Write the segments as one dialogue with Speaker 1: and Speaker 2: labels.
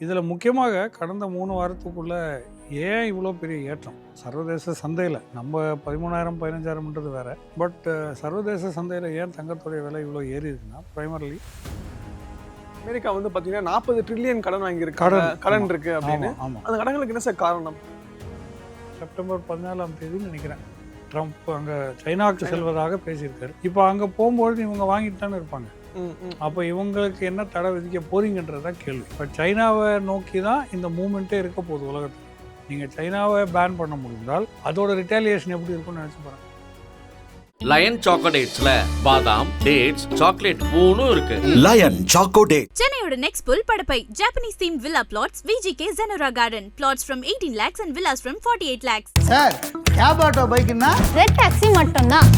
Speaker 1: இதில் முக்கியமாக கடந்த 3 வாரத்துக்குள்ள ஏன் இவ்வளோ பெரிய ஏற்றம் சர்வதேச சந்தையில் நம்ம 13,000 15,000ன்றது வேற. பட் சர்வதேச சந்தையில் ஏன் தங்கத்துடைய விலை இவ்வளோ ஏறி இருக்குன்னா ப்ரைமர்லி
Speaker 2: அமெரிக்கா வந்து பார்த்தீங்கன்னா 40 ட்ரில்லியன் கடன் வாங்கியிருக்கு, கடன் இருக்கு அப்படின்னு.
Speaker 1: ஆமாம்,
Speaker 2: அந்த கடன்களுக்கு என்ன சார் காரணம்?
Speaker 1: செப்டம்பர் 14ஆம் தேதின்னு நினைக்கிறேன் ட்ரம்ப் அங்கே சைனாவுக்கு செல்வதாக பேசியிருக்காரு. இப்போ அங்கே போகும்பொழுது இவங்க வாங்கிட்டு தானே இருப்பாங்க. அப்போ இவங்களுக்கு என்ன தடை விதிக்க போறீங்கன்றது தான் கேள்வி. இப்போ சைனாவை நோக்கி தான் இந்த மூமெண்ட்டே இருக்க போகுது உலகத்தில். நீங்கள் சைனாவை பேன் பண்ண முடிந்தால் அதோட ரிட்டாலியேஷன் எப்படி இருக்கும்னு நினச்சி பாருங்க.
Speaker 3: லயன் சாக்கோடேட்ஸ்ல பாதாம், டேட்ஸ், சாக்லேட் மூணும் இருக்கு.
Speaker 4: Lion Chocodate.
Speaker 5: சென்னையோட நெக்ஸ்ட் புல் Padappai Japanese theme villa plots VGK Zenora Garden. Plots from 18 lakhs and villas from 48 lakhs.
Speaker 6: Sir cab auto பைக்னா
Speaker 7: ரெட் டாக்ஸி மட்டும்தான்.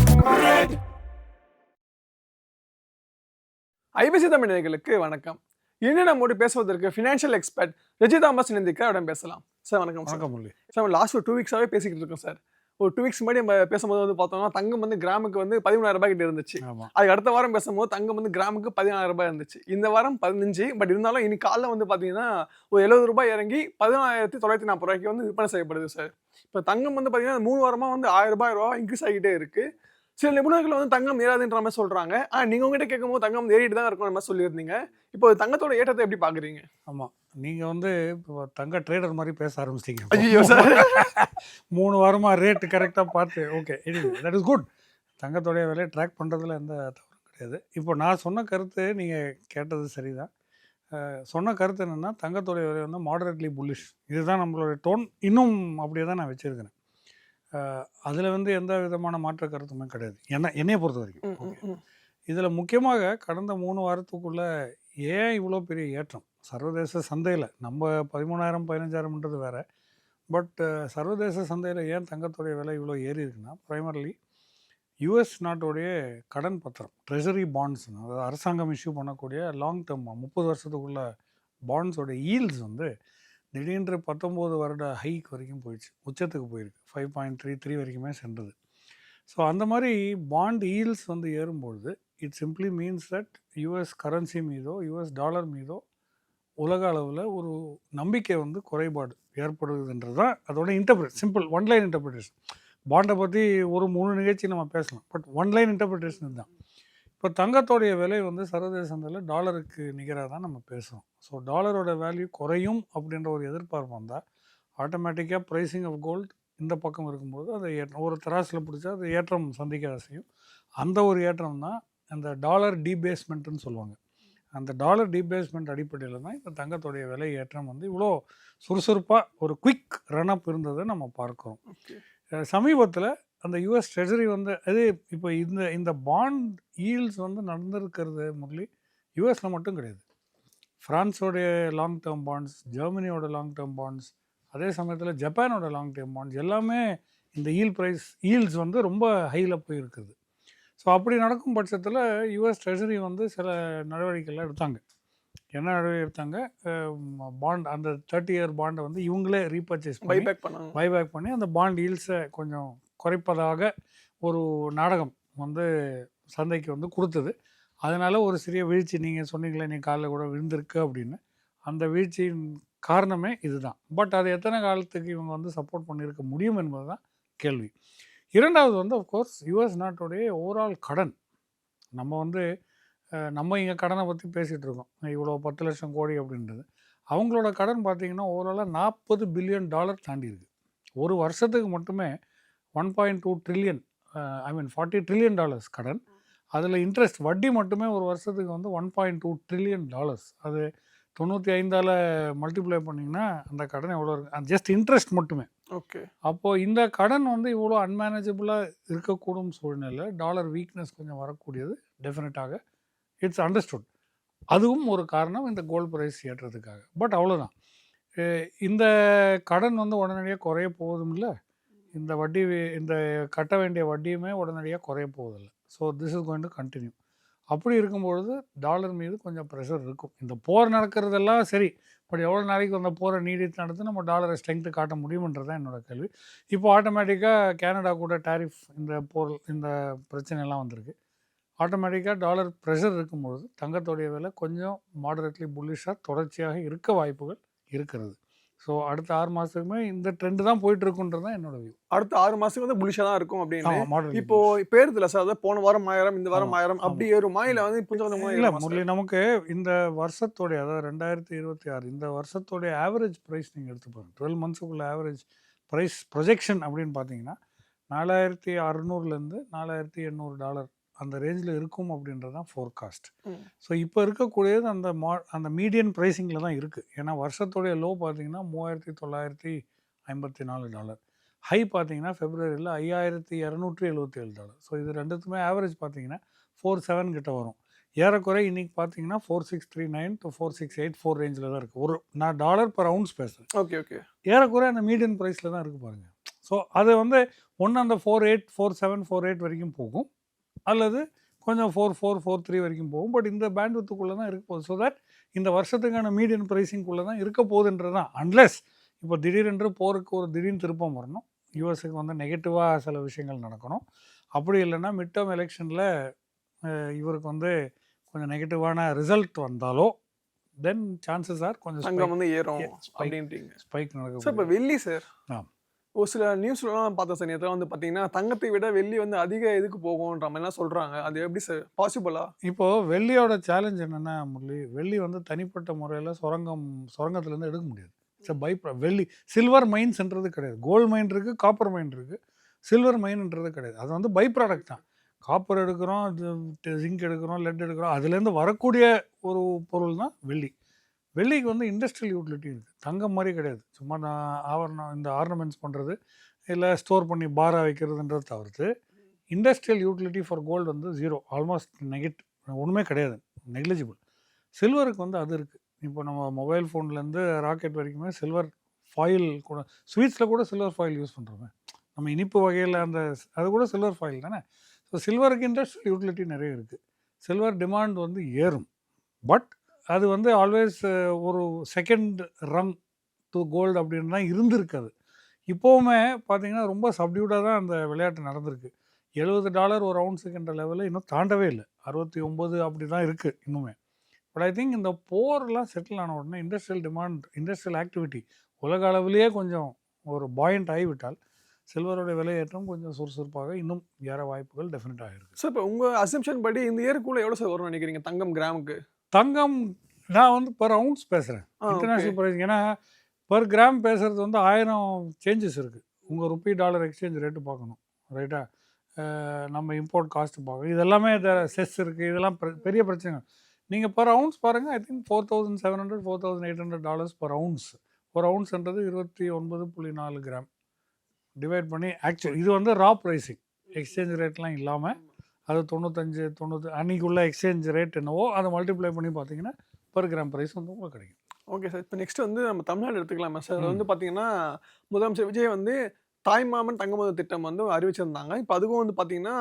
Speaker 2: ஐபிசி தமிழ் நேயர்களுக்கு வணக்கம். இன்று நம்மோடு பேசுவதற்கு ஃபினான்ஷியல் எக்ஸ்பர்ட் ரெஜி தாமஸ் இணைந்திருக்க பேசலாம். சார் வணக்கம்.
Speaker 1: வணக்கம் முரளி.
Speaker 2: சார் லாஸ்ட் ஒரு 2 வீக்ஸாகவே பேசிக்கிட்டு இருக்கோம் சார். ஒரு 2 வீக்ஸ் முன்னாடி நம்ம பேசும்போது வந்து பார்த்தோம்னா தங்கம் வந்து கிராமுக்கு வந்து 13,000 ரூபாய் கிட்ட இருந்துச்சு. அதுக்கு அடுத்த வாரம் பேசும்போது தங்கம் வந்து கிராமுக்கு 14,000 ரூபாய் இருந்துச்சு. இந்த வாரம் 15. பட் இருந்தாலும் இன்னைக்கு காலைல வந்து பார்த்தீங்கன்னா ஒரு 70 ரூபாய் இறங்கி 14,940 ரூபாய்க்கு வந்து விற்பனை செய்யப்படுது சார். இப்போ தங்கம் வந்து பார்த்தீங்கன்னா 3 வாரமாக வந்து 1000 ரூபாய் இன்க்ரீஸ் ஆகிட்டே இருக்கு. சில நிபுணர்கள் வந்து தங்கம் ஏறாதுன்ற மாதிரி சொல்றாங்க. நீங்க உங்ககிட்ட கேட்கும்போது தங்கம் ஏறிட்டு தான் இருக்கும் மாதிரி சொல்லியிருந்தீங்க. இப்போ தங்கத்தோட ஏற்றத்தை எப்படி பாக்குறீங்க?
Speaker 1: ஆமா, நீங்க வந்து இப்போ தங்க ட்ரேடர் மாதிரி பேச ஆரம்பிச்சிட்டீங்க.
Speaker 2: ஐயோ சார்,
Speaker 1: 3 வாரமா ரேட் கரெக்டாக பார்த்து ஓகே தட் இஸ் குட். தங்கத்தோடைய விலையை ட்ராக் பண்ணுறதுல எந்த தவறும் கிடையாது. இப்போ நான் சொன்ன கருத்து நீங்கள் கேட்டது சரிதான். சொன்ன கருத்து என்னென்னா தங்கத்தோடைய விலை வந்து மாடரேட்லி புல்லிஷ். இதுதான் நம்மளுடைய டோன். இன்னும் அப்படியே தான் நான் வச்சுருக்கிறேன். அதில் வந்து எந்த விதமான மாற்ற கருத்துமே கிடையாது என்னையை பொறுத்த வரைக்கும். இதில் முக்கியமாக கடந்த 3 வாரத்துக்குள்ளே ஏன் இவ்வளோ பெரிய ஏற்றம் சர்வதேச சந்தையில் நம்ம 13,000 15,000ன்றது வேறு. பட் சர்வதேச சந்தையில் ஏன் தங்கத்துடைய விலை இவ்வளோ ஏறி இருக்குன்னா ப்ரைமர்லி யுஎஸ் நாட்டுடைய கடன் பத்திரம் ட்ரெஷரி பாண்ட்ஸ், அதாவது அரசாங்கம் இஷ்யூ பண்ணக்கூடிய லாங் டேர்ம் 30 வருஷத்துக்குள்ள பாண்ட்ஸோட ஈல்ட்ஸ் வந்து திடீரென்று 19 வருட ஹைக் வரைக்கும் போயிடுச்சு, உச்சத்துக்கு போயிருக்கு. 5.33 வரைக்குமே சென்றது. ஸோ அந்த மாதிரி பாண்ட் ஈல்ட்ஸ் வந்து ஏறும்பொழுது it simply means that US currency மீதோ யூஎஸ் டாலர் மீதோ உலக அளவில் ஒரு நம்பிக்கை வந்து குறைபாடு ஏற்படுதுன்றது தான் அதோட சிம்பிள் ஒன்லைன் இன்டர்பிரிட்டேஷன். பாண்டை பற்றி ஒரு 3 நிகழ்ச்சி நம்ம பேசலாம், பட் ஒன்லைன் இன்டர்பிரிட்டேஷன் தான். இப்போ தங்கத்தோடைய விலை வந்து சர்வதேச சந்தையில் டாலருக்கு நிகராக தான் நம்ம பேசுகிறோம். ஸோ டாலரோட வேல்யூ குறையும் அப்படின்ற ஒரு எதிர்பார்ப்பு வந்தால் ஆட்டோமேட்டிக்காக ப்ரைஸிங் ஆஃப் கோல்டு இந்த பக்கம் இருக்கும்போது அது ஒரு தராசில் பிடிச்சா அது ஏற்றம் சந்திக்க செய்யும். அந்த ஒரு ஏற்றம் தான் அந்த டாலர் டீபேஸ்மெண்ட்டுன்னு சொல்லுவாங்க. அந்த டாலர் டீபேஸ்மெண்ட் அடிப்படையில் தான் இந்த தங்கத்தோடைய விலை ஏற்றம் வந்து இவ்வளோ சுறுசுறுப்பாக ஒரு குயிக் ரன்அப் இருந்ததை நம்ம பார்க்குறோம். சமீபத்தில் அந்த யூஎஸ் ட்ரெஷரி வந்து அது இப்போ இந்த பாண்ட் ஈல்ட்ஸ் வந்து நடந்திருக்கிறது முரளி யூஎஸில் மட்டும் கிடையாது. ஃப்ரான்ஸோடைய லாங் டேர்ம் பாண்ட்ஸ், ஜெர்மனியோட லாங் டேர்ம் பாண்ட்ஸ், அதே சமயத்தில் ஜப்பானோட லாங் டேர்ம் பாண்ட்ஸ் எல்லாமே இந்த ஈல்ட்ஸ் வந்து ரொம்ப ஹையில் போயிருக்குது. ஸோ அப்படி நடக்கும் பட்சத்தில் யூஎஸ் ட்ரெஷரி வந்து சில நடவடிக்கைகள் எடுத்தாங்க. என்ன நடவடிக்கை எடுத்தாங்க? பாண்ட் அந்த 30 இயர் பாண்டை வந்து இவங்களே ரீபர்ச்சேஸ் பைபேக் பண்ணி அந்த பாண்ட் ஈல்ட்ஸை கொஞ்சம் குறைப்பதாக ஒரு நாடகம் வந்து சந்தைக்கு வந்து கொடுத்தது. அதனால் ஒரு சிறிய வீழ்ச்சி, நீங்கள் சொன்னீங்களே நீ காலையில் கூட விழுந்திருக்கு அப்படின்னு, அந்த வீழ்ச்சியின் காரணமே இதுதான். பட் அது எத்தனை காலத்துக்கு இவங்க வந்து சப்போர்ட் பண்ணியிருக்க முடியும் என்பது தான் கேள்வி. இரண்டாவது வந்து அஃப்கோர்ஸ் யுஎஸ் நாட்டுடைய ஓவரால் கடன். நம்ம வந்து நம்ம இங்கே கடனை பற்றி பேசிகிட்டு இருக்கோம், இவ்வளோ 10 லட்சம் கோடி அப்படின்றது. அவங்களோட கடன் பார்த்திங்கன்னா ஓவராலாக $40 பில்லியன் தாண்டி இருக்குது. ஒரு வருஷத்துக்கு மட்டுமே 1.2 ட்ரில்லியன் $40 ட்ரில்லியன் கடன். அதில் இன்ட்ரெஸ்ட் வட்டி மட்டுமே ஒரு வருஷத்துக்கு வந்து $1.2 ட்ரில்லியன். அது 95ஆல் மல்டிப்ளை பண்ணிங்கன்னா அந்த கடன் எவ்வளோ இருக்குது, ஜஸ்ட் இன்ட்ரெஸ்ட் மட்டுமே.
Speaker 2: ஓகே,
Speaker 1: அப்போது இந்த கடன் வந்து இவ்வளோ அன்மேனேஜபிளாக இருக்கக்கூடும் சூழ்நிலை, டாலர் வீக்னஸ் கொஞ்சம் வரக்கூடியது டெஃபினட்டாக இட்ஸ் அண்டர்ஸ்டுட். அதுவும் ஒரு காரணம் இந்த கோல்டு ப்ரைஸ் ஏற்றுறதுக்காக. பட் அவ்வளோதான். இந்த கடன் வந்து உடனடியாக குறைய போவதும் இல்லை, இந்த கட்ட வேண்டிய வட்டியுமே உடனடியாக குறைய போவதில்லை. So this is going to continue. அப்படி இருக்கும்பொழுது டாலர் மீது கொஞ்சம் ப்ரெஷர் இருக்கும். இந்த போர் நடக்கிறதெல்லாம் சரி, பட் எவ்வளோ நாளைக்கு அந்த போரை நீடித்து நடந்து நம்ம டாலரை ஸ்ட்ரென்த்து காட்ட முடியுமன்றது தான் என்னோடய கேள்வி. இப்போ ஆட்டோமேட்டிக்காக கேனடா கூட டேரிஃப் இந்த பிரச்சனையெல்லாம் வந்திருக்கு. ஆட்டோமேட்டிக்காக டாலர் ப்ரெஷர் இருக்கும்பொழுது தங்கத்தோடைய விலை கொஞ்சம் மாடரேட்லி புல்லிஷாக தொடர்ச்சியாக இருக்க வாய்ப்புகள் இருக்கிறது. ஸோ அடுத்த 6 மாதத்துக்குமே இந்த ட்ரெண்டு தான் போயிட்டுருக்குன்றது தான் என்னோட வியூ.
Speaker 2: அடுத்த 6 மாசத்துக்கு வந்து புலிஷா தான் இருக்கும் அப்படின்னு.
Speaker 1: மாடல்
Speaker 2: இப்போ பேருதுல சார், அதாவது போன வாரம் 1000, இந்த வாரம் 1000 அப்படி ஏறுமா இல்ல வந்து கொஞ்சம் கொஞ்சமா
Speaker 1: இல்லை
Speaker 2: ஏறுமா
Speaker 1: முரளி,
Speaker 2: சார்?
Speaker 1: நமக்கு இந்த வருஷத்தோடைய, அதாவது 2026 இந்த வருஷத்தோடைய ஆவரேஜ் ப்ரைஸ் நீங்கள் எடுத்து பாருங்க. 12 மந்த்ஸுக்குள்ள ஆவரேஜ் ப்ரைஸ் ப்ரொஜெக்ஷன் அப்படின்னு பார்த்தீங்கன்னா $4600 $4800 அந்த ரேஞ்சில் இருக்கும் அப்படின்றது தான் ஃபோர்காஸ்ட். ஸோ இப்போ இருக்கக்கூடியது அந்த மீடியன் ப்ரைஸிங்கில் தான் இருக்குது. ஏன்னா வருஷத்தோடைய லோ பார்த்தீங்கன்னா $3954, ஹை பார்த்தீங்கன்னா ஃபெப்ரவரியில் $5277. ஸோ இது ரெண்டுத்துமே ஆவரேஜ் பார்த்தீங்கன்னா 47 கிட்ட வரும். ஏறக்குறை இன்றைக்கி பார்த்தீங்கன்னா 4639 to 4684 ரேஞ்சில் தான் இருக்குது. நான் டாலர் per ounce பேசுகிறேன்.
Speaker 2: Okay okay.
Speaker 1: ஏறக்குறை அந்த மீடியன் ப்ரைஸில் தான் இருக்குது பாருங்கள். ஸோ அது வந்து ஒன்று அந்த 48 47 48 வரைக்கும் போகும், அல்லது கொஞ்சம் 44 43 வரைக்கும் போகும். பட் இந்த பேண்ட்வித்துக்குள்ளே தான் இருக்க போகுது. ஸோ தட் இந்த வருஷத்துக்கான மீடியன் ப்ரைஸிங்குள்ளே தான் இருக்க போகுதுன்றது தான். அன்லெஸ் இப்போ திடீரென்று போருக்கு ஒரு திடீர்னு திருப்பம் வரணும், யூஎஸ்க்கு வந்து நெகட்டிவாக சில விஷயங்கள் நடக்கணும். அப்படி இல்லைன்னா மிட் டேர்ம் எலெக்ஷனில் இவருக்கு வந்து கொஞ்சம் நெகட்டிவான ரிசல்ட் வந்தாலோ தென் சான்சஸ் ஆர் கொஞ்சம்
Speaker 2: தங்கம் வந்து ஏறும் அப்படின்றீங்க.
Speaker 1: ஸ்பைக்
Speaker 2: சார் இப்போ
Speaker 1: நடக்கும்.
Speaker 2: வெள்ளி சார், ஒரு சில நியூஸ்லாம் பார்த்தேன் சார், நேற்று வந்து பார்த்தீங்கன்னா தங்கத்தை விட வெள்ளி வந்து அதிக இதுக்கு போகும்ன்ற மாதிரிலாம் சொல்கிறாங்க. அது எப்படி சார் பாசிபிளா?
Speaker 1: இப்போது வெள்ளியோட சேலஞ்ச் என்னென்னா முரளி, வெள்ளி வந்து தனிப்பட்ட முறையில் சுரங்கத்துலேருந்து எடுக்க முடியாது. இட்ஸ் பை வெள்ளி சில்வர் மைன்ஸ்ன்றது கிடையாது. கோல்டு மைன் இருக்குது, காப்பர் மைன் இருக்குது, சில்வர் மைன்ன்றது கிடையாது. அது வந்து பை ப்ராடக்ட் தான். காப்பர் எடுக்கிறோம், ஜிங்க் எடுக்கிறோம், லெட் எடுக்கிறோம், அதுலேருந்து வரக்கூடிய ஒரு பொருள் தான் வெள்ளி. வெள்ளிக்கு வந்து இண்டஸ்ட்ரியல் யூட்டிலிட்டி இருக்குது, தங்கம் மாதிரி கிடையாது. சும்மா இந்த ஆர்னமெண்ட்ஸ் பண்ணுறது இல்லை ஸ்டோர் பண்ணி பாராக வைக்கிறதுன்றது தவிர்த்து இண்டஸ்ட்ரியல் யூட்டிலிட்டி ஃபார் கோல்டு வந்து ஜீரோ, ஆல்மோஸ்ட் ஒன்றுமே கிடையாது, நெக்லிஜிபிள். சில்வருக்கு வந்து அது இருக்குது. இப்போ நம்ம மொபைல் ஃபோன்லேருந்து ராக்கெட் வரைக்குமே சில்வர் ஃபாயில் கூட, ஸ்வீட்ஸில் கூட சில்வர் ஃபாயில் யூஸ் பண்ணுறோமே, நம்ம இனிப்பு வகையில் அது கூட சில்வர் ஃபாயில் தானே. ஸோ சில்வருக்கு இண்டஸ்ட்ரியல் யூட்டிலிட்டி நிறைய இருக்குது. சில்வர் டிமாண்ட் வந்து ஏறும், பட் அது வந்து ஆல்வேஸ் ஒரு செகண்ட் ரன் டு கோல்டு அப்படின்னு தான் இருந்திருக்காது. இப்போவுமே பார்த்தீங்கன்னா ரொம்ப சப்டியூட்டாக தான் அந்த விளையாட்டு நடந்திருக்கு. $70 ஒரு அவுன்ஸுக்குன்ற லெவலில் இன்னும் தாண்டவே இல்லை, 69 அப்படி தான் இருக்குது இன்னுமே. பட் ஐ திங்க் இந்த போர்லாம் செட்டில் ஆன உடனே இண்டஸ்ட்ரியல் டிமாண்ட், இண்டஸ்ட்ரியல் ஆக்டிவிட்டி உலக அளவிலேயே கொஞ்சம் ஒரு பாயிண்ட் ஆகிவிட்டால் சில்வரோட விலையேற்றம் கொஞ்சம் சுறுசுறுப்பாக இன்னும் ஏற வாய்ப்புகள் டெஃபினட்டாக இருக்குது.
Speaker 2: சார் இப்போ உங்கள் அசம்ஷன் படி இந்த இயருக்குள்ளே எவ்வளோ சார் வரும்னு நினைக்கிறீங்க தங்கம் கிராமுக்கு?
Speaker 1: தங்கம் நான் வந்து per ounce பேசுகிறேன், இன்டர்நேஷ்னல் ப்ரைஸ். ஏன்னா per கிராம் பேசுகிறது வந்து 1000 சேஞ்சஸ் இருக்குது. உங்கள் ருப்பி டாலர் எக்ஸ்சேஞ்ச் ரேட்டு பார்க்கணும், ரைட்டா? நம்ம இம்போர்ட் காஸ்ட்டு பார்க்கணும், இதெல்லாமே செஸ் இருக்குது, இதெல்லாம் பெரிய பிரச்சனை. நீங்கள் per ounce பாருங்கள், ஐ திங்க் $4700 $4800 per ounce. ஒரு அவுன்ஸ்ன்றது 29.4 கிராம் டிவைட் பண்ணி ஆக்சுவல் இது வந்து ரா ப்ரைஸிங், எக்ஸ்சேஞ்ச் ரேட்லாம் இல்லாமல் அது 95 90 அன்றைக்குள்ள எக்ஸ்சேஞ்ச் ரேட் என்னவோ அதை மல்டிப்ளை பண்ணி பார்த்தீங்கன்னா per கிராம் ப்ரைஸ் வந்து உங்களுக்கு கிடைக்கும்.
Speaker 2: Okay sir. இப்போ நெக்ஸ்ட் வந்து நம்ம தமிழ்நாடு எடுத்துக்கலாமா சார்? அது வந்து பார்த்தீங்கன்னா முதலமைச்சர் விஜய் வந்து தாய்மாமன் தங்கமது திட்டம் வந்து அறிவிச்சிருந்தாங்க. இப்போ அதுவும் வந்து பார்த்தீங்கன்னா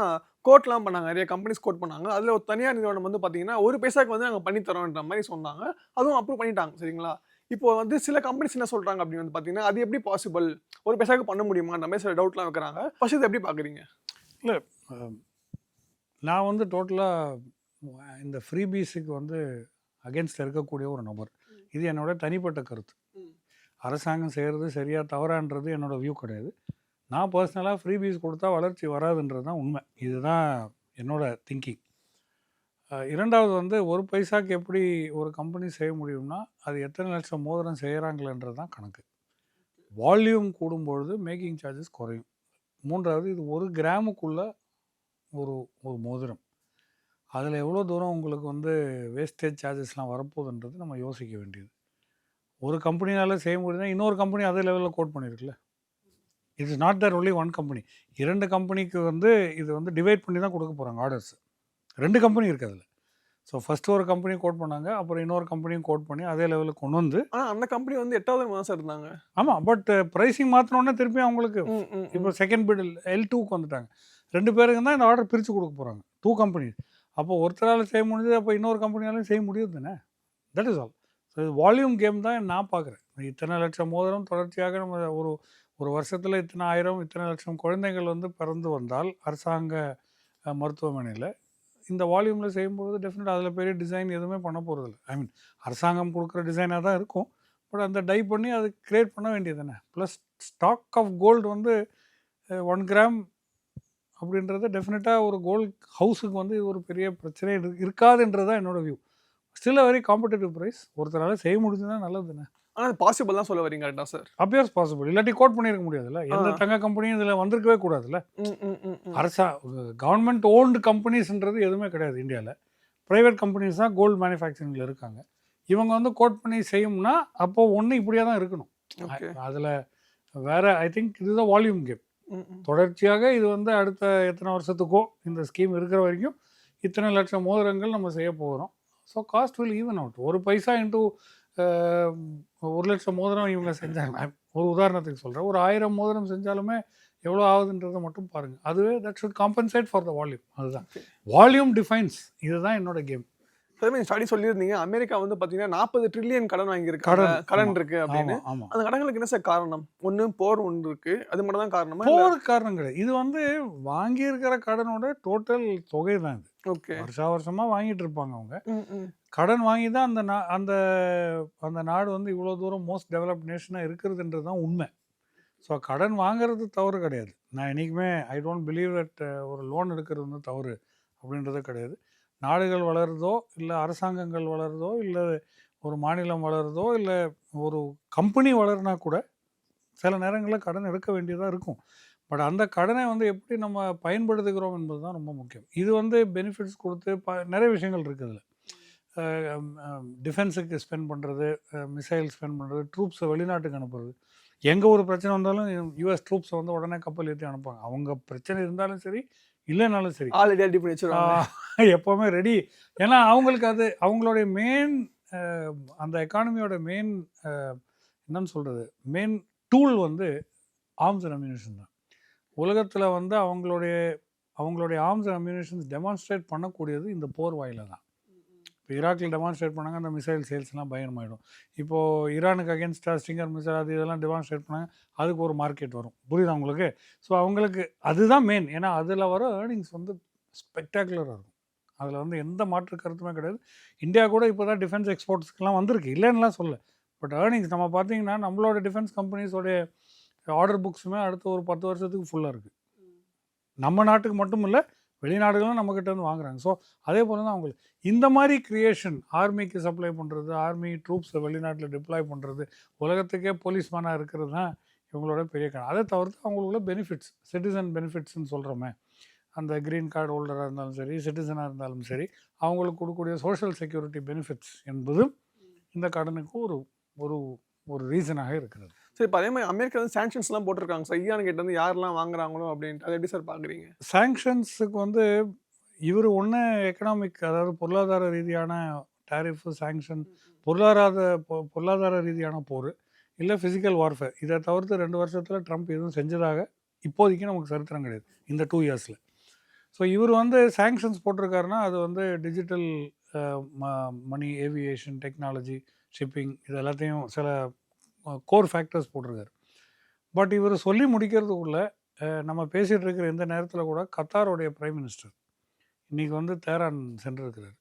Speaker 2: கோட்லாம் பண்ணாங்க, நிறைய கம்பெனிஸ் கோட் பண்ணாங்க. அதில் ஒரு தனியார் நிறுவனம் வந்து பார்த்தீங்கன்னா 1 பைசாக்கு வந்து நாங்கள் பண்ணித்தரோன்ற மாதிரி சொன்னாங்க. அதுவும் அப்ரூவ் பண்ணிட்டாங்க, சரிங்களா? இப்போ வந்து சில கம்பெனிஸ் என்ன சொல்கிறாங்க அப்படின்னு வந்து பார்த்தீங்கன்னா அது எப்படி பாசிபிள், 1 பைசாக்கு பண்ண முடியுமான்ற மாதிரி சில டவுட்லாம் வைக்கிறாங்க. ஃபர்ஸ்ட் இது எப்படி பார்க்குறீங்க?
Speaker 1: இல்லை, நான் வந்து டோட்டலாக இந்த ஃப்ரீபீஸுக்கு வந்து அகேன்ஸ்ட் இருக்கக்கூடிய ஒரு நபர். இது என்னோட தனிப்பட்ட கருத்து. அரசாங்கம் செய்கிறது சரியாக தவறான்றது என்னோட வியூ கிடையாது. நான் பர்சனலாக ஃப்ரீபீஸ் கொடுத்தா வளர்ச்சி வராதுன்றது தான் உண்மை. இதுதான் என்னோட திங்கிங். இரண்டாவது வந்து 1 பைசாக்கு எப்படி ஒரு கம்பெனி செய்ய முடியும்னா அது எத்தனை லட்சம் மோதிரம் செய்கிறாங்களன்றது தான் கணக்கு. வால்யூம் கூடும்பொழுது மேக்கிங் சார்ஜஸ் குறையும். மூன்றாவது, இது 1 கிராமுக்குள்ள ஒரு மோதிரம், அதில் எவ்வளோ தூரம் உங்களுக்கு வந்து வேஸ்டேஜ் சார்ஜஸ்லாம் வரப்போகுதுன்றது நம்ம யோசிக்க வேண்டியது. ஒரு கம்பெனியால் செய்ய முடியுதுன்னா இன்னொரு கம்பெனி அதே லெவலில் கோட் பண்ணியிருக்குல்ல. It is not there only 1 company. 2 கம்பெனிக்கு வந்து இது வந்து டிவைட் பண்ணி தான் கொடுக்க போகிறாங்க ஆர்டர்ஸ். 2 கம்பெனி இருக்குது அதில். ஸோ ஃபஸ்ட்டு ஒரு கம்பெனி கோட் பண்ணாங்க, அப்புறம் இன்னொரு கம்பெனியும் கோட் பண்ணி அதே லெவலுக்கு கொண்டு வந்து.
Speaker 2: ஆனால் அந்த கம்பெனி வந்து 8வது மாதம் இருந்தாங்க.
Speaker 1: ஆமாம், பட் ப்ரைஸிங் மாற்றினோடனே திருப்பி அவங்களுக்கு இப்போ செகண்ட் பிட் L2க்கு வந்துட்டாங்க. 2 பேருக்கு தான் இந்த ஆர்டர் பிரித்து கொடுக்க போகிறாங்க, 2 கம்பெனி. அப்போ ஒருத்தரால் செய்ய முடிஞ்சது, அப்போ இன்னொரு கம்பெனியாலும் செய்ய முடியுது தானே. That is all. ஸோ இது வால்யூம் கேம் தான் நான் பார்க்குறேன். இத்தனை லட்சம் மோதிரம் தொடர்ச்சியாக நம்ம ஒரு வருஷத்தில் இத்தனை ஆயிரம் இத்தனை லட்சம் குழந்தைகள் வந்து பிறந்து வந்தால் அரசாங்க மருத்துவமனையில் இந்த வால்யூமில் செய்யும்போது டெஃபினட்டாக அதில் பெரிய டிசைன் எதுவுமே பண்ண போகிறதில்ல. ஐ மீன் அரசாங்கம் கொடுக்குற டிசைனாக தான் இருக்கும், பட் அந்த டை பண்ணி அது கிரியேட் பண்ண வேண்டியது தானே. ப்ளஸ் ஸ்டாக் ஆஃப் கோல்டு வந்து 1 கிராம் அப்படின்றது டெஃபினட்டாக ஒரு கோல்டு ஹவுஸுக்கு வந்து இது ஒரு பெரிய பிரச்சனை இருக்காதுன்றது தான் என்னோட view. Still very competitive price. ஒருத்தரால் செய்ய முடிஞ்சுன்னா நல்லது தானே.
Speaker 2: ஆனால் அது பாசிபிள் தான் சொல்ல வரீங்க கரெக்டாக சார்?
Speaker 1: Appears possible. இல்லாட்டி கோட் பண்ணியிருக்க முடியாதுல்ல. எந்த தங்க கம்பெனியும் இதில் வந்திருக்கவே கூடாதுல்ல. கவர்மெண்ட் ஓன்டு கம்பெனிஸ்ன்றது எதுவுமே கிடையாது இந்தியாவில். ப்ரைவேட் கம்பெனிஸ் தான் கோல்டு மேனுஃபேக்சரிங்கில் இருக்காங்க. இவங்க வந்து கோட் பண்ணி செய்யும்னா அப்போது ஒன்று இப்படியே தான் இருக்கணும். அதில் வேறு ஐ திங்க் இதுதான் வால்யூம் கேம். தொடர்ச்சியாக இது வந்து அடுத்த எத்தனை வருஷத்துக்கோ இந்த ஸ்கீம் இருக்கிற வரைக்கும் இத்தனை லட்சம் மோதிரங்கள் நம்ம செய்ய போகிறோம். So cost will even out. 1 paisa into 1 லட்சம் மோதிரம் இவங்க செஞ்சாங்க. ஒரு உதாரணத்துக்கு சொல்கிறேன். ஒரு 1000 மோதிரம் செஞ்சாலுமே எவ்வளோ ஆகுதுன்றதை மட்டும் பாருங்கள். அதுவே that should compensate for the volume. அதுதான் வால்யூம் டிஃபைன்ஸ். இதுதான் என்னோட கேம்.
Speaker 2: ஸ்டடி சொல்லியிருந்தீங்க அமெரிக்கா வந்து பார்த்தீங்கன்னா 40 ட்ரில்லியன் கடன் வாங்கியிருக்காங்க, கடன் இருக்கு அப்படின்னு. அந்த கடன்களுக்கு என்ன சார் காரணம்? ஒன்று போர் ஒன்று இருக்கு, அது மட்டும் தான் காரணமா?
Speaker 1: போருக்கு காரணம் கிடையாது. இது வந்து வாங்கியிருக்கிற கடனோட டோட்டல் தொகை தான் இது.
Speaker 2: ஓகே,
Speaker 1: வருஷமாக வாங்கிட்டு இருப்பாங்க அவங்க. கடன் வாங்கி தான் அந்த அந்த நாடு வந்து இவ்வளோ தூரம் மோஸ்ட் டெவலப்ட் நேஷனாக இருக்கிறதுன்றது தான் உண்மை. ஸோ கடன் வாங்குறது தவறு கிடையாது. நான் என்றைக்குமே ஐ டோன்ட் பிலீவ் தட் ஒரு லோன் எடுக்கிறது வந்து தவறு அப்படின்றது கிடையாது. நாடுகள் வளருதோ இல்லை அரசாங்கங்கள் வளருதோ இல்லை ஒரு மாநிலம் வளருதோ இல்லை ஒரு கம்பெனி வளருனா கூட சில நேரங்களில் கடன் எடுக்க வேண்டியதாக இருக்கும். பட் அந்த கடனை வந்து எப்படி நம்ம பயன்படுத்துகிறோம் என்பது தான் ரொம்ப முக்கியம். இது வந்து பெனிஃபிட்ஸ் கொடுத்து நிறைய விஷயங்கள் இருக்குது. அதில் டிஃபென்ஸுக்கு ஸ்பெண்ட் பண்ணுறது, மிசைல் ஸ்பெண்ட் பண்ணுறது, ட்ரூப்ஸை வெளிநாட்டுக்கு அனுப்புறது. எங்கே ஒரு பிரச்சனை வந்தாலும் யூஎஸ் ட்ரூப்ஸை வந்து உடனே கப்பல் ஏற்றி அனுப்புவாங்க. அவங்க பிரச்சனை இருந்தாலும் சரி இல்லைனாலும் சரி
Speaker 2: ஆல்ரெடி ரெடி பண்ணி வச்சுருவாங்க.
Speaker 1: எப்போவுமே ரெடி. ஏன்னா அவங்களுக்கு அது அவங்களுடைய மெயின் அந்த எக்கானமியோட மெயின் என்னன்னு சொல்கிறது, மெயின் டூல் வந்து ஆர்ம்ஸ் அண்ட் அம்யூனிஷன் தான். உலகத்தில் வந்து அவங்களுடைய ஆர்ம்ஸ் அண்ட் அம்யூனிஷன்ஸ் டெமான்ஸ்ட்ரேட் பண்ணக்கூடியது இந்த போர் வாயில தான். இப்போ ஈராக்கில் டெமான்ஸ்ட்ரேட் பண்ணாங்க, அந்த மிசைல் சேல்ஸ்லாம் பயங்கரமாயிடும். இப்போது ஈரானுக்கு அகேன்ஸ்டாக ஸ்டிங்கர் மிசைல் அது இதெல்லாம் டெமான்ஸ்ட்ரேட் பண்ணாங்க, அதுக்கு ஒரு மார்க்கெட் வரும். புரியுதா உங்களுக்கு? ஸோ அவங்களுக்கு அதுதான் மெயின். ஏன்னா அதில் வர ஏர்னிங்ஸ் வந்து ஸ்பெக்டாகுலராக இருக்கும். அதில் வந்து எந்த மாற்று கருத்துமே கிடையாது. இந்தியா கூட இப்போ தான் டிஃபென்ஸ் எக்ஸ்போர்ட்ஸ்க்கெலாம் வந்திருக்கு, இல்லைன்னுலாம் சொல்ல. பட் ஏர்னிங்ஸ் நம்ம பார்த்தீங்கன்னா நம்மளோட டிஃபென்ஸ் கம்பெனிஸோடைய ஆர்டர் புக்ஸுமே அடுத்த ஒரு 10 வருஷத்துக்கு ஃபுல்லாக இருக்குது. நம்ம நாட்டுக்கு மட்டும் இல்லை, வெளிநாடுகளும் நம்மக்கிட்ட வந்து வாங்குறாங்க. ஸோ அதே போல் தான் அவங்களுக்கு இந்த மாதிரி க்ரியேஷன், ஆர்மிக்கு சப்ளை பண்ணுறது, ஆர்மி ட்ரூப்ஸை வெளிநாட்டில் டிப்ளாய் பண்ணுறது, உலகத்துக்கே போலீஸ்மேனாக இருக்கிறது தான் இவங்களோட பெரிய கணக்கு. அதை தவிர்த்து அவங்களுக்குள்ள பெனிஃபிட்ஸ், சிட்டிசன் பெனிஃபிட்ஸ்ன்னு சொல்கிறோமே, அந்த க்ரீன் கார்டு ஹோல்டராக இருந்தாலும் சரி, சிட்டிசனாக இருந்தாலும் சரி, அவங்களுக்கு கொடுக்கக்கூடிய சோஷியல் செக்யூரிட்டி பெனிஃபிட்ஸ் என்பதும் இந்த கடனுக்கு ஒரு ஒரு ஒரு ரீசனாக இருக்கிறது.
Speaker 2: சரி, இப்போ அதே மாதிரி அமெரிக்கா வந்து சாங்ஷன்ஸ்லாம் போட்டிருக்காங்க சார். ஈரான் கிட்ட வந்து யாரெல்லாம் வாங்குறாங்களோ அப்படின்ட்டு, அதை எப்படி சார் பார்க்குறீங்க?
Speaker 1: சாங்ஷன்ஸுக்கு வந்து இவர் ஒன்று எக்கனாமிக், அதாவது பொருளாதார ரீதியான டேரிஃபு, சாங்ஷன், பொருளாதார ரீதியான போர், இல்லை ஃபிசிக்கல் வார்ஃபேர். இதை தவிர்த்து 2 வருஷத்தில் ட்ரம்ப் எதுவும் செஞ்சதாக இப்போதைக்கு நமக்கு சரித்திரம் கிடையாது இந்த 2 இயர்ஸில். ஸோ இவர் வந்து சாங்ஷன்ஸ் போட்டிருக்காருன்னா அது வந்து digital money, aviation, technology, shipping, இது எல்லாத்தையும் சில கோர் ஃபேக்டர்ஸ் போட்டிருக்காரு. பட் இவர் சொல்லி முடிக்கிறதுக்குள்ள நம்ம பேசிகிட்டு இருக்கிற இந்த நேரத்தில் கூட கத்தாரோடைய பிரைம் மினிஸ்டர் இன்றைக்கி வந்து தேரான் சென்றிருக்கிறார்.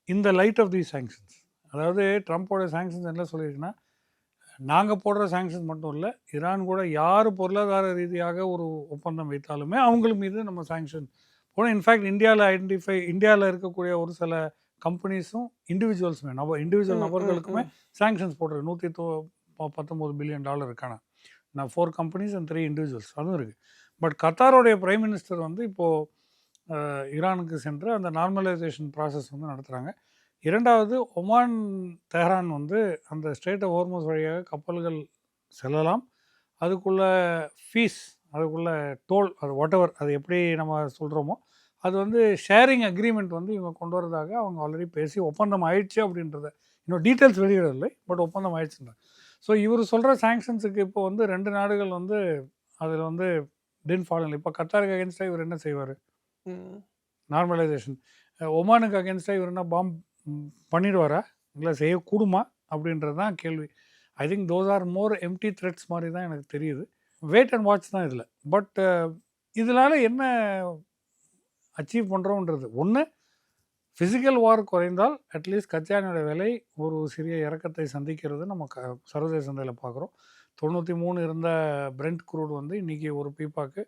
Speaker 1: இந்த லைட் ஆஃப் தி சாங்ஷன்ஸ், அதாவது ட்ரம்ப்போட சாங்ஷன்ஸ் என்ன சொல்லியிருக்குன்னா, நாங்கள் போடுற சாங்ஷன்ஸ் மட்டும் இல்லை, ஈரான் கூட யார் பொருளாதார ரீதியாக ஒரு ஒப்பந்தம் வைத்தாலுமே அவங்கள மீது நம்ம சாங்ஷன் போனால். இன்ஃபேக்ட் இந்தியாவில் இருக்கக்கூடிய ஒரு சில கம்பெனிஸும் இண்டிவிஜுவல்ஸுமே இண்டிவிஜுவல் நபர்களுக்குமே சாங்ஷன்ஸ் போடுறது. $119 பில்லியன் இருக்கான 4 கம்பெனிஸ் அண்ட் 3 இண்டிவிஜுவல்ஸ், அதுவும் இருக்குது. பட் கத்தாரோடைய பிரைம் மினிஸ்டர் வந்து இப்போது ஈரானுக்கு சென்று அந்த நார்மலைசேஷன் ப்ராசஸ் வந்து நடத்துகிறாங்க. 2வது ஒமான், தெஹ்ரான் வந்து அந்த ஸ்ட்ரெய்ட் ஆஃப் ஹோர்மஸ் வழியாக கப்பல்கள் செல்லலாம். அதுக்குள்ள ஃபீஸ், அதுக்குள்ள டோல், அது வாட்டெவர், அது எப்படி நம்ம சொல்கிறோமோ அது வந்து ஷேரிங் அக்ரிமெண்ட் வந்து இவங்க கொண்டு வரதாக அவங்க ஆல்ரெடி பேசி ஒப்பந்தம் ஆயிடுச்சு அப்படின்றத இன்னும் டீட்டெயில்ஸ் வெளியிடவில்லை, பட் ஒப்பந்தம் ஆயிடுச்சுன்றாங்க. ஸோ இவர் சொல்கிற சாங்ஷன்ஸுக்கு இப்போ வந்து 2 நாடுகள் வந்து அதில் வந்து டின் ஃபாலோ. இப்போ கத்தாருக்கு அகேன்ஸ்டாக இவர் என்ன செய்வார்? நார்மலைசேஷன். ஒமானுக்கு அகேன்ஸ்டாக இவர் என்ன பாம்பு பண்ணிடுவாரா, இல்லை செய்யக்கூடுமா அப்படின்றது தான் கேள்வி. I think those are more empty threats மாதிரி தான் எனக்கு தெரியுது. வெயிட் அண்ட் வாட்ச் தான் இதில். பட் இதனால் என்ன அச்சீவ் பண்ணுறோன்றது ஒன்று, ஃபிசிக்கல் வார் குறைந்தால் அட்லீஸ்ட் கச்சா எண்ணெயோட விலை ஒரு சிறிய இறக்கத்தை சந்திக்கிறது நம்ம சர்வதேச சந்தையில் பார்க்குறோம். 93 இருந்த பிரெண்ட் குரூட் வந்து இன்றைக்கி ஒரு பீப்பாக்கு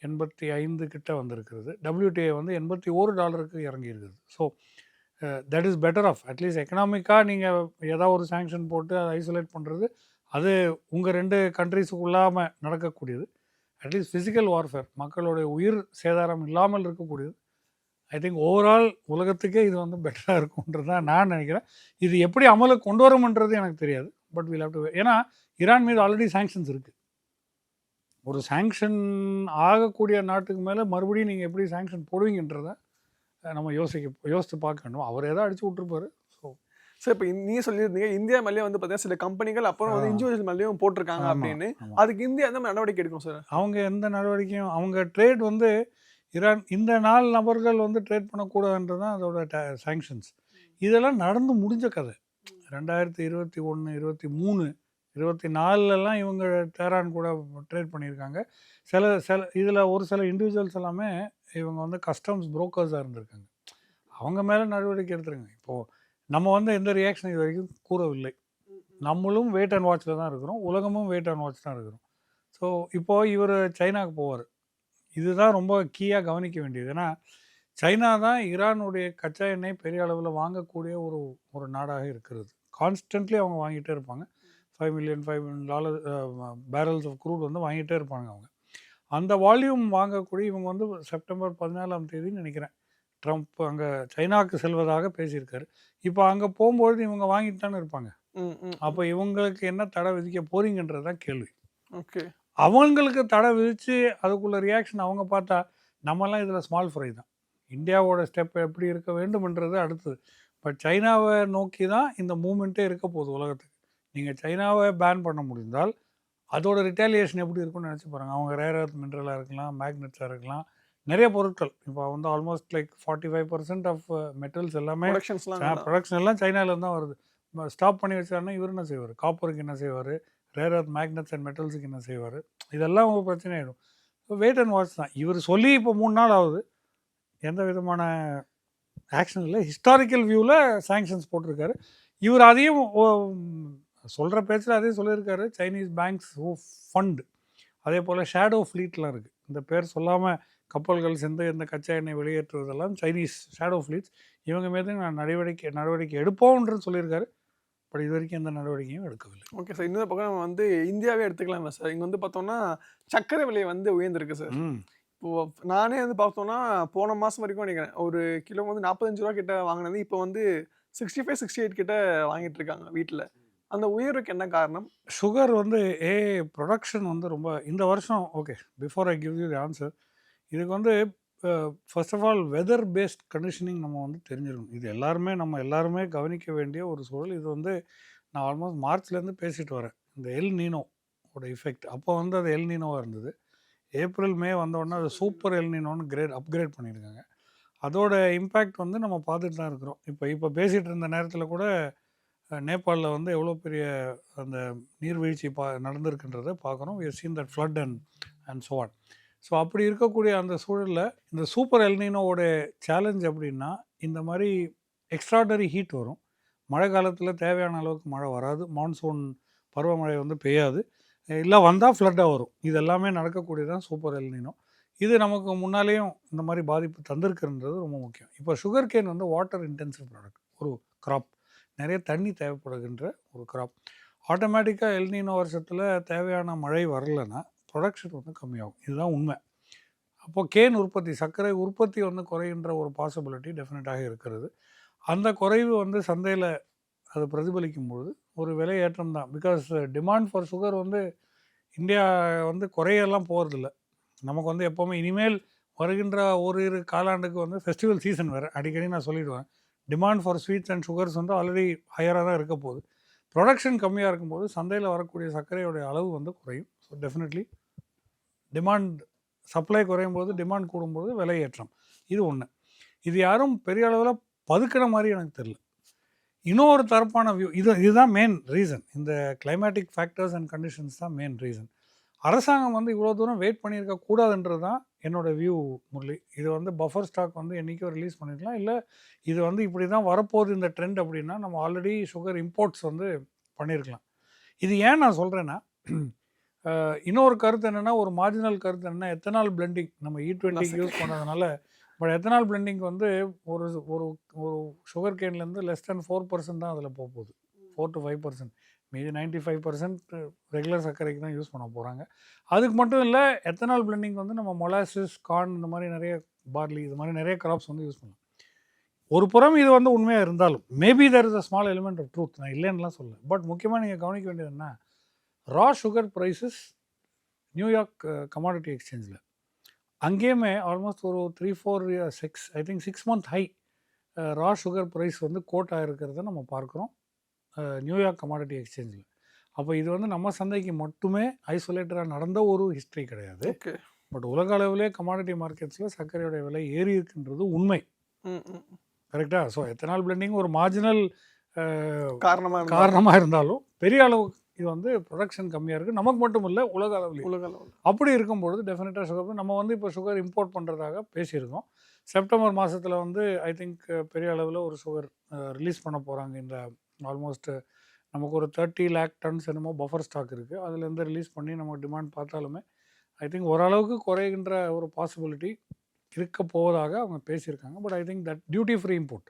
Speaker 1: 85 கிட்ட வந்திருக்கிறது. WTI வந்து $81 இறங்கி இருக்குது. So that is better off at least எக்கனாமிக்காக நீங்கள் ஏதாவது ஒரு சாங்ஷன் போட்டு அதை ஐசோலேட் பண்ணுறது அது உங்கள் 2 கண்ட்ரிஸுக்குள்ளாமல் நடக்கக்கூடியது. அட்லீஸ்ட் ஃபிசிக்கல் வார்ஃபேர் மக்களுடைய உயிர் சேதாரம் இல்லாமல் இருக்கக்கூடியது. ஐ திங்க் ஓவரால் உலகத்துக்கே இது வந்து பெட்டராக இருக்கும்ன்றது தான் நான் நினைக்கிறேன். இது எப்படி அமலுக்கு கொண்டு வரும்ன்றது எனக்கு தெரியாது. பட் வில் ஹேவ் டு, ஏன்னா ஈரான் மீது ஆல்ரெடி சாங்ஷன்ஸ் இருக்குது. ஒரு சாங்ஷன் ஆகக்கூடிய நாட்டுக்கு மேலே மறுபடியும் நீங்கள் எப்படி சாங்ஷன் போடுவீங்கன்றதை நம்ம யோசித்து பார்க்கணும். அவர் ஏதாவது அடிச்சு விட்டுருப்பாரு. ஸோ
Speaker 2: சார் இப்போ நீங்கள் சொல்லியிருந்தீங்க இந்தியா மேலேயே வந்து பார்த்தீங்கன்னா சில கம்பெனிகள் அப்புறம் வந்து இண்டிவிஜுவல் மேலேயும் போட்டிருக்காங்க அப்படின்னு. அதுக்கு இந்தியா எந்த மாதிரி நடவடிக்கை எடுக்கும் சார்?
Speaker 1: அவங்க எந்த நடவடிக்கையும் அவங்க ட்ரேட் வந்து ஈரான் இந்த 4 நபர்கள் வந்து ட்ரேட் பண்ணக்கூடாதுன்றது தான் அதோட சாங்ஷன்ஸ். இதெல்லாம் நடந்து முடிஞ்ச கதை. 2021, 23, 24லலாம் இவங்க டெஹரான் கூட ட்ரேட் பண்ணியிருக்காங்க. சில இதில் ஒரு சில இண்டிவிஜுவல்ஸ் எல்லாமே இவங்க வந்து கஸ்டம்ஸ் புரோக்கர்ஸாக இருந்திருக்காங்க. அவங்க மேலே நடவடிக்கை எடுத்துருங்க. இப்போது நம்ம வந்து எந்த ரியாக்ஷன் இது வரைக்கும் கூறவில்லை. நம்மளும் வெயிட் அண்ட் வாட்சில் தான் இருக்கிறோம். உலகமும் வெயிட் அண்ட் வாட்ச் தான் இருக்கிறோம். ஸோ இப்போது இவர் சைனாவுக்கு போவார். இதுதான் ரொம்ப கீயாக கவனிக்க வேண்டியது. ஏன்னா சைனா தான் ஈரானுடைய கச்சா எண்ணெய் பெரிய அளவில் வாங்கக்கூடிய ஒரு நாடாக இருக்கிறது. கான்ஸ்டன்ட்லி அவங்க வாங்கிட்டே இருப்பாங்க. $5 million பேரல்ஸ் ஆஃப் க்ரூட் வந்து வாங்கிட்டே இருப்பாங்க அவங்க. அந்த வால்யூம் வாங்கக்கூடிய இவங்க வந்து செப்டம்பர் 14 நினைக்கிறேன் ட்ரம்ப் அங்கே சைனாவுக்கு செல்வதாக பேசியிருக்காரு. இப்போ அங்கே போகும்பொழுது இவங்க வாங்கிட்டு தானே இருப்பாங்க. அப்போ இவங்களுக்கு என்ன தடை விதிக்க போறீங்கன்றது தான் கேள்வி.
Speaker 2: ஓகே,
Speaker 1: அவங்களுக்கு தடை விதித்து அதுக்குள்ள ரியாக்ஷன் அவங்க பார்த்தா நம்மலாம் இதில் ஸ்மால் ஃப்ரை தான். இந்தியாவோட ஸ்டெப் எப்படி இருக்க வேண்டும்ன்றது அடுத்தது. பட் சைனாவை நோக்கி தான் இந்த மூமெண்ட்டே இருக்க போகுது உலகத்துக்கு. நீங்கள் சைனாவை பேன் பண்ண முடிந்தால் அதோட ரிட்டாலியேஷன் எப்படி இருக்கும்னு நினச்சி பாருங்கள். அவங்க ரேர் எர்த் மினரலாக இருக்கலாம், மேக்னெட்ஸாக இருக்கலாம், நிறைய பொருட்கள். இப்போ வந்து ஆல்மோஸ்ட் லைக் 45% ஆஃப் மெட்டல்ஸ் எல்லாமே ப்ரொடக்ஷன் எல்லாம் சைனாவிலேருந்து தான் வருது. ஸ்டாப் பண்ணி வச்சாருன்னா இவர் என்ன செய்வார்? காப்பருக்கு என்ன செய்வார்? ரேர் எர்த் மேக்னெட்ஸ் அண்ட் மெட்டல்ஸுக்கு என்ன செய்வார்? இதெல்லாம் ஒரு பிரச்சனை ஆகிடும். ஸோ வெயிட் அண்ட் வாட்ச் தான். இவர் சொல்லி இப்போ 3 நாள் ஆகுது. எந்த விதமான ஆக்ஷன் இல்லை. ஹிஸ்டாரிக்கல் வியூவில் சாங்ஷன்ஸ் போட்டிருக்காரு. இவர் அதையும் சொல்கிற பேச்சில் அதையும் சொல்லியிருக்காரு. சைனீஸ் பேங்க்ஸ் ஹூ ஃபண்ட், அதே போல் ஷேடோ ஃப்ளீட்லாம் இருக்குது. இந்த பேர் சொல்லாமல் கப்பல்கள் சேர்ந்து இந்த கச்சா எண்ணெய் வெளியேற்றுவதெல்லாம் சைனீஸ் ஷேடோ ஃப்ளீட்ஸ். இவங்க மீது நான் நடவடிக்கை எடுப்போம்ன்றது சொல்லியிருக்காரு. பட் இது வரைக்கும் எந்த நடவடிக்கையும் எடுக்கவில்லை.
Speaker 2: ஓகே சார், இன்னொரு பக்கம் நம்ம வந்து இந்தியாவே எடுத்துக்கலாம்ல சார். இங்கே வந்து பார்த்தோம்னா சர்க்கரை விலை வந்து உயர்ந்திருக்கு சார். இப்போது நானே வந்து பார்த்தோம்னா போன மாதம் வரைக்கும் நினைக்கிறேன் ஒரு கிலோ வந்து 45 ரூபா கிட்ட வாங்கினது இப்போ வந்து 65-68 கிட்ட வாங்கிட்டு இருக்காங்க வீட்டில். அந்த உயர்வுக்கு என்ன காரணம்?
Speaker 1: சுகர் வந்து ப்ரொடக்ஷன் வந்து ரொம்ப இந்த வருஷம். Okay, before I give you the answer, இதுக்கு வந்து first of all weather based conditioning நம்ம வந்து தெரிஞ்சிருக்கணும். இது நம்ம எல்லாருமே கவனிக்க வேண்டிய ஒரு சூழல். இது வந்து நான் ஆல்மோஸ்ட் மார்ச்லேருந்து பேசிட்டு வரேன். இந்த எல் நீனோட இஃபெக்ட் அப்போ வந்து அது எல் நீனோவாக இருந்தது. ஏப்ரல் மே வந்தோடனே அது சூப்பர் எல் நீனோன்னு அப்கிரேட் பண்ணியிருக்காங்க. அதோட இம்பேக்ட் வந்து நம்ம பார்த்துட்டு தான் இருக்கிறோம். இப்போ பேசிகிட்டு இருந்த நேரத்தில் கூட நேபாளில் வந்து எவ்வளோ பெரிய அந்த நீர்வீழ்ச்சி நடந்திருக்குன்றதை பார்க்குறோம். We have seen that flood and so on. So அப்படி இருக்கக்கூடிய அந்த சூழலில் இந்த சூப்பர் எல்னினோவோட சேலஞ்ச் அப்படின்னா இந்த மாதிரி எக்ஸ்ட்ராடனரி ஹீட் வரும். மழை காலத்தில் தேவையான அளவுக்கு மழை வராது. மான்சூன் பருவமழை வந்து பெய்யாது. இல்லை வந்தால் ஃப்ளட்டாக வரும். இது எல்லாமே நடக்கக்கூடியதான் சூப்பர் எல்னினோ. இது நமக்கு முன்னாலேயும் இந்த மாதிரி பாதிப்பு தந்திருக்குன்றது ரொம்ப முக்கியம். இப்போ சுகர் கேன் வந்து வாட்டர் இன்டென்சிவ் ப்ராடக்ட், ஒரு கிராப், நிறைய தண்ணி தேவைப்படுகின்ற ஒரு கிராப். ஆட்டோமேட்டிக்காக எல்னினோ வருஷத்தில் தேவையான மழை வரலைன்னா ப்ரொடக்ஷன் வந்து கம்மியாகும். இதுதான் உண்மை. அப்போது கேன் உற்பத்தி, சர்க்கரை உற்பத்தி வந்து குறைகின்ற ஒரு பாசிபிலிட்டி டெஃபினட்டாக இருக்கிறது. அந்த குறைவு வந்து சந்தையில் அது பிரதிபலிக்கும்பொழுது ஒரு விலை ஏற்றம் தான். பிகாஸ் டிமாண்ட் ஃபார் சுகர் வந்து இந்தியா வந்து குறையெல்லாம் போகிறதில்ல. நமக்கு வந்து எப்போவுமே இனிமேல் வருகின்ற ஓரிரு காலாண்டுக்கு வந்து ஃபெஸ்டிவல் சீசன் வேறு. அடிக்கடி நான் சொல்லிவிடுவேன், demand for sweets and sugars வந்து ஆல்ரெடி ஹையராக தான் இருக்க போகுது. ப்ரொடக்ஷன் கம்மியாக இருக்கும்போது சந்தையில் வரக்கூடிய சர்க்கரையோடைய அளவு வந்து குறையும். ஸோ டெஃபினெட்லி சப்ளை குறையும் போது டிமாண்ட் கூடும்போது விலை ஏற்றம். இது ஒன்று. இது யாரும் பெரிய அளவில் பதுக்கிற மாதிரி எனக்கு தெரியல. இன்னொரு தரப்பான வியூ இதுதான் மெயின் ரீசன். இந்த கிளைமேட்டிக் ஃபேக்டர்ஸ் அண்ட் கண்டிஷன்ஸ் தான் மெயின் ரீசன். அரசாங்கம் வந்து இவ்வளோ தூரம் வெயிட் பண்ணியிருக்க கூடாதுன்றது தான் என்னோட வியூ முரளி. இது வந்து பஃபர் ஸ்டாக் வந்து என்றைக்கோ ரிலீஸ் பண்ணிக்கலாம். இல்லை இது வந்து இப்படி தான் வரப்போகுது இந்த ட்ரெண்ட் அப்படின்னா நம்ம ஆல்ரெடி சுகர் இம்போர்ட்ஸ் வந்து பண்ணியிருக்கலாம். இது ஏன் நான் சொல்கிறேன்னா, இன்னொரு கருத்து என்னென்னா, ஒரு மார்ஜினல் கருத்து என்னென்னா, எத்தனால் பிளெண்டிங் நம்ம E20 யூஸ் பண்ணதுனால, பட் எத்தனால் பிளெண்டிங் வந்து ஒரு ஒரு ஒரு சுகர் கேன்லேருந்து லெஸ் தேன் 4% தான் அதில் போகுது. 4 to 5%. மீதி 95% ரெகுலர் சர்க்கரைக்கு தான் யூஸ் பண்ண போகிறாங்க. அதுக்கு மட்டும் இல்லை, எத்தனால் பிளெண்டிங் வந்து நம்ம மொலாசிஸ், கார்ன் இந்த மாதிரி நிறைய பார்லி இது மாதிரி நிறைய கிராப்ஸ் வந்து யூஸ் பண்ணலாம். ஒரு புறம் இது வந்து உண்மையாக இருந்தாலும் maybe there is a small element of truth, நான் இல்லைன்னுலாம் சொல்லல. பட் முக்கியமாக நீங்கள் கவனிக்க வேண்டியது என்ன, raw sugar prices New York commodity எக்ஸ்சேஞ்சில் அங்கேயுமே ஆல்மோஸ்ட் ஒரு 6 month high raw sugar price வந்து கோட் ஆகிருக்கிறத நம்ம பார்க்குறோம் நியூயார்க் கமாடிட்டி எக்ஸ்சேஞ்சில். அப்போ இது வந்து நம்ம சந்தைக்கு மட்டுமே ஐசோலேட்டடாக நடந்த ஒரு ஹிஸ்ட்ரி கிடையாது. பட் உலக அளவிலே கமாடிட்டி மார்க்கெட்ஸில் சர்க்கரையோட விலை ஏறி இருக்குன்றது உண்மை. கரெக்டாக? ஸோ எத்தனால் பிளெண்டிங் ஒரு மார்ஜினல் காரணமாக இருந்தாலும் பெரிய அளவுக்கு இது வந்து ப்ரொடக்ஷன் கம்மியாக இருக்குது. நமக்கு மட்டும் இல்லை, உலக அளவில். அப்படி இருக்கும்பொழுது டெஃபினட்டாக சுகர் நம்ம வந்து இப்போ சுகர் இம்போர்ட் பண்ணுறதாக பேசியிருக்கோம். செப்டம்பர் மாதத்தில் வந்து ஐ திங்க் பெரிய அளவில் ஒரு சுகர் ரிலீஸ் பண்ண போகிறாங்க. இந்த ஆல்மோஸ்ட் நமக்கு ஒரு 30 lakh tons என்னமோ பஃபர் ஸ்டாக் இருக்குது. அதுலேருந்து ரிலீஸ் பண்ணி நம்ம டிமாண்ட் பார்த்தாலுமே ஐ திங்க் ஓரளவுக்கு குறைகின்ற ஒரு பாசிபிலிட்டி இருக்க போவதாக அவங்க பேசியிருக்காங்க. But I think that duty free import.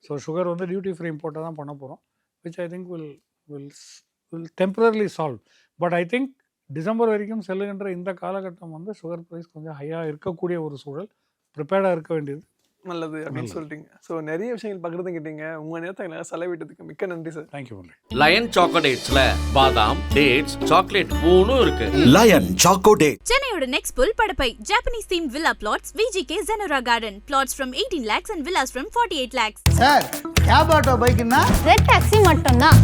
Speaker 1: So sugar வந்து டியூட்டி ஃப்ரீ இம்போர்ட்டாக தான் பண்ண போகிறோம், which I think will temporarily solve. But I think December வரைக்கும் செல்லுகின்ற இந்த காலகட்டம் வந்து சுகர் ப்ரைஸ் கொஞ்சம் ஹையாக இருக்கக்கூடிய ஒரு சூழல். ப்ரிப்பேர்டாக இருக்க வேண்டியது
Speaker 2: நல்லது அப்படின்னு சொல்லிட்டீங்க. ஸோ நிறைய விஷயங்கள் பகிர்ந்துக்கிட்டீங்க. உங்கள் நேரத்தை எங்களை செலவிட்டதுக்கு மிக்க நன்றி சார்.
Speaker 1: தேங்க்யூ.
Speaker 3: லயன் சாக்கோடேட்ஸ்ல பாதாம், டேட்ஸ், சாக்லேட் 3 இருக்கு.
Speaker 4: Lion Chocodate.
Speaker 5: சென்னையோட நெக்ஸ்ட் புல் Padappai Japanese theme villa plots VGK Zenora Garden. Plots from 18 lakhs and villas from 48 lakhs.
Speaker 6: Sir cab auto பைக்குன்னா
Speaker 7: ரெட் டாக்ஸி மட்டும்தான்.